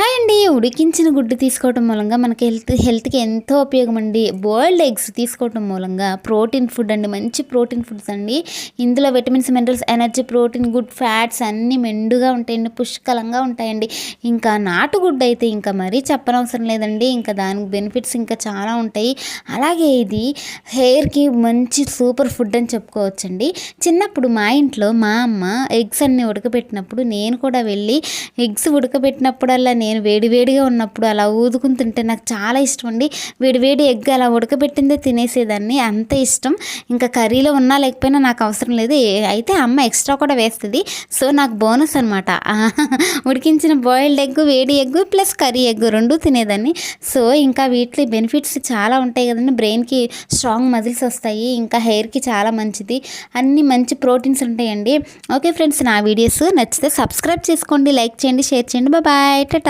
Hi అండి. ఉడికించిన గుడ్డు తీసుకోవటం మూలంగా మనకి హెల్త్కి ఎంతో ఉపయోగం అండి. బాయిల్డ్ ఎగ్స్ తీసుకోవటం మూలంగా ప్రోటీన్ ఫుడ్ అండి, మంచి ప్రోటీన్ ఫుడ్స్ అండి. ఇందులో vitamins, minerals, energy, protein, good fats అన్నీ మెండుగా ఉంటాయండి, పుష్కలంగా ఉంటాయండి. ఇంకా నాటుగుడ్డు అయితే ఇంకా మరీ చెప్పనవసరం లేదండి. ఇంకా దానికి బెనిఫిట్స్ ఇంకా చాలా ఉంటాయి. అలాగే ఇది హెయిర్కి మంచి సూపర్ ఫుడ్ అని చెప్పుకోవచ్చండి. చిన్నప్పుడు మా ఇంట్లో మా అమ్మ ఎగ్స్ అన్నీ ఉడకబెట్టినప్పుడు నేను కూడా వెళ్ళి ఎగ్స్ ఉడకబెట్టినప్పుడల్లా నేను వేడివేడిగా ఉన్నప్పుడు అలా ఊదుకుని తింటే నాకు చాలా ఇష్టం అండి. వేడివేడి ఎగ్ అలా ఉడకబెట్టిందే తినేసేదాన్ని, అంత ఇష్టం. ఇంకా కర్రీలో ఉన్నా లేకపోయినా నాకు అవసరం లేదు. అయితే అమ్మ ఎక్స్ట్రా కూడా వేస్తుంది. సో నాకు బోనస్ అనమాట. ఉడికించిన బాయిల్డ్ ఎగ్, వేడి ఎగ్ ప్లస్ కర్రీ ఎగ్ రెండు తినేదాన్ని. సో ఇంకా వీటి బెనిఫిట్స్ చాలా ఉంటాయి కదండి. బ్రెయిన్కి స్ట్రాంగ్ మజిల్స్ వస్తాయి, ఇంకా హెయిర్కి చాలా మంచిది, అన్ని మంచి ప్రోటీన్స్ ఉంటాయండి. ఓకే ఫ్రెండ్స్, నా వీడియోస్ నచ్చితే సబ్స్క్రైబ్ చేసుకోండి, లైక్ చేయండి, షేర్ చేయండి. బాయ్. టాటా.